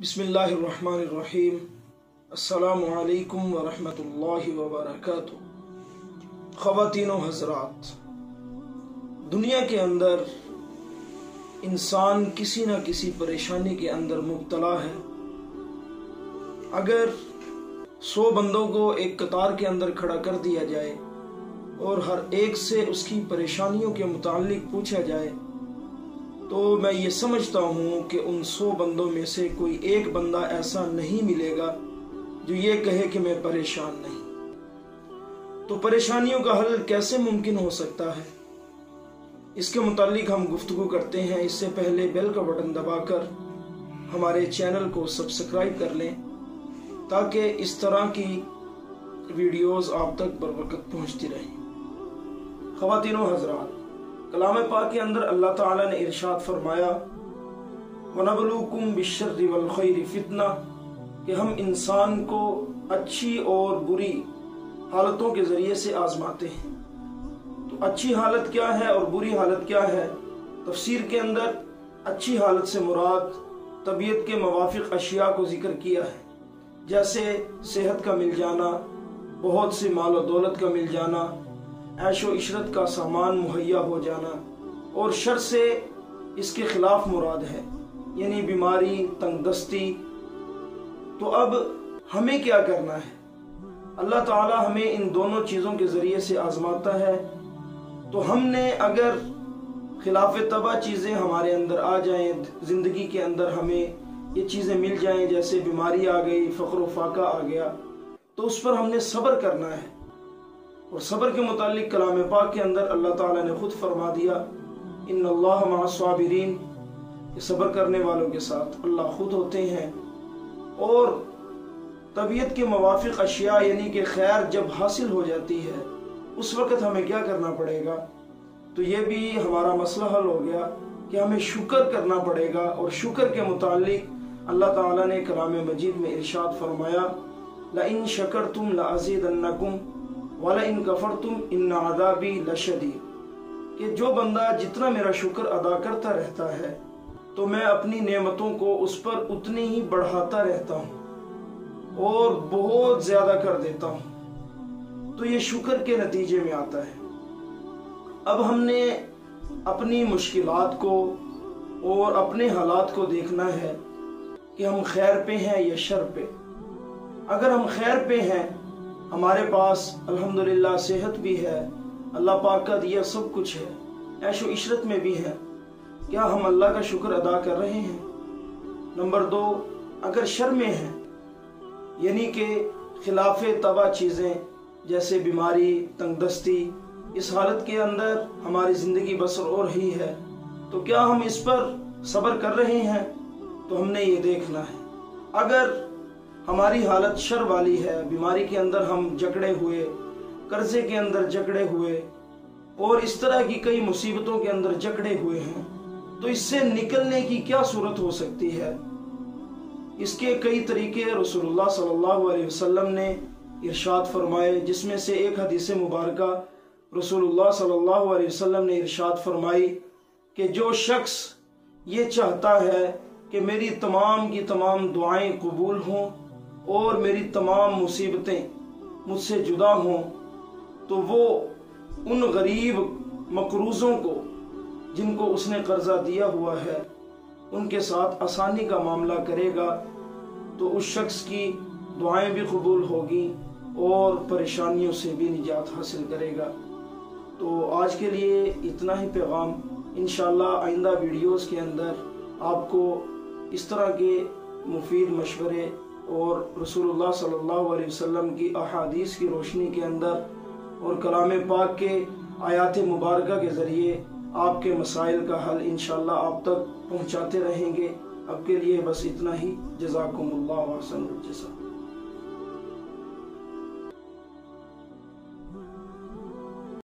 बिस्मिल्लाहिर्रहमानिर्रहीम। अस्सलामु अलैकुम वरहमतुल्लाहि वबरकातुहू। ख़वातीन व हज़रात, दुनिया के अंदर इंसान किसी न किसी परेशानी के अंदर मुब्तला है। अगर 100 बंदों को एक कतार के अंदर खड़ा कर दिया जाए और हर एक से उसकी परेशानियों के मुताल्लिक पूछा जाए तो मैं ये समझता हूँ कि उन 100 बंदों में से कोई एक बंदा ऐसा नहीं मिलेगा जो ये कहे कि मैं परेशान नहीं। तो परेशानियों का हल कैसे मुमकिन हो सकता है, इसके मुताल्लिक हम गुफ्तगू करते हैं। इससे पहले बेल का बटन दबाकर हमारे चैनल को सब्सक्राइब कर लें ताकि इस तरह की वीडियोस आप तक बर वक्त पहुँचती रहें। ख़वातीन व हज़रात, कलाम पाक के अंदर अल्लाह ताला ने इरशाद फरमाया, वनबलूकुम बिश्शर्रि वल खैरि फितना, कि हम इंसान को अच्छी और बुरी हालतों के ज़रिए से आजमाते हैं। तो अच्छी हालत क्या है और बुरी हालत क्या है? तफसीर के अंदर अच्छी हालत से मुराद तबीयत के मुवाफिक अशिया को जिक्र किया है, जैसे सेहत का मिल जाना, बहुत सी माल और दौलत का मिल जाना, ऐशो इशरत का सामान मुहैया हो जाना। और शर से इसके खिलाफ मुराद है, यानी बीमारी, तंगदस्ती। तो अब हमें क्या करना है? अल्लाह ताला हमें इन दोनों चीज़ों के ज़रिए से आजमाता है। तो हमने अगर खिलाफ तबा चीज़ें हमारे अंदर आ जाएं, ज़िंदगी के अंदर हमें ये चीज़ें मिल जाएं, जैसे बीमारी आ गई, फ़क्र फाका आ गया, तो उस पर हमने सब्र करना है। और सब्र के मुतालिक कलाम पाक के अंदर अल्लाह ताला ने खुद फरमा दिया, इन्नल्लाह मअस्साबिरीन, कि सब्र करने वालों के साथ अल्लाह खुद होते हैं। और तबीयत के मुवाफिक अशिया यानी कि खैर जब हासिल हो जाती है उस वक़्त हमें क्या करना पड़ेगा? तो ये भी हमारा मसला हल हो गया कि हमें शुक्र करना पड़ेगा। और शुक्र के मुतालिक अल्लाह ताला ने कलाम मजीद में इरशाद फरमाया, लइन शकरतुम लअज़ीदन्नकुम वाला इन कफरतुम इन्न अज़ाबी लशदीद, कि जो बंदा जितना मेरा शुक्र अदा करता रहता है तो मैं अपनी नेमतों को उस पर उतनी ही बढ़ाता रहता हूँ और बहुत ज्यादा कर देता हूँ। तो ये शुक्र के नतीजे में आता है। अब हमने अपनी मुश्किलात को और अपने हालात को देखना है कि हम खैर पे हैं या शर पे। अगर हम खैर पे हैं, हमारे पास अल्हम्दुलिल्लाह सेहत भी है, अल्लाह पाक का दिया सब कुछ है, ऐशो इशरत में भी है, क्या हम अल्लाह का शुक्र अदा कर रहे हैं? नंबर 2, अगर शर में हैं, यानी कि खिलाफे तबा चीज़ें जैसे बीमारी, तंगदस्ती, इस हालत के अंदर हमारी ज़िंदगी बसर हो रही है, तो क्या हम इस पर सब्र कर रहे हैं? तो हमने ये देखना है। अगर हमारी हालत शर वाली है, बीमारी के अंदर हम जकड़े हुए, कर्जे के अंदर जकड़े हुए और इस तरह की कई मुसीबतों के अंदर जकड़े हुए हैं, तो इससे निकलने की क्या सूरत हो सकती है? इसके कई तरीके रसूलुल्लाह सल्लल्लाहु अलैहि वसल्लम ने इरशाद फरमाए, जिसमें से एक हदीस मुबारका रसूलुल्लाह सल्लल्लाहु अलैहि वसल्लम ने इरशाद फरमाई कि जो शख्स ये चाहता है कि मेरी तमाम की तमाम दुआएं कबूल हों और मेरी तमाम मुसीबतें मुझसे जुदा हों, तो वो उन गरीब मकरूज़ों को जिनको उसने कर्जा दिया हुआ है उनके साथ आसानी का मामला करेगा, तो उस शख्स की दुआएं भी कबूल होगी और परेशानियों से भी निजात हासिल करेगा। तो आज के लिए इतना ही पैगाम। इंशाअल्लाह आइंदा वीडियोस के अंदर आपको इस तरह के मुफीद मशवरे और रसूलुल्लाह सल्लल्लाहु अलैहि वसल्लम की अहादीस की रोशनी के अंदर और कलाम पाक के आयात मुबारका के ज़रिए आपके मसाइल का हल इंशाअल्लाह आप तक पहुँचाते रहेंगे। अब के लिए बस इतना ही। जज़ाकुमुल्लाह व अहसनुल जज़ा।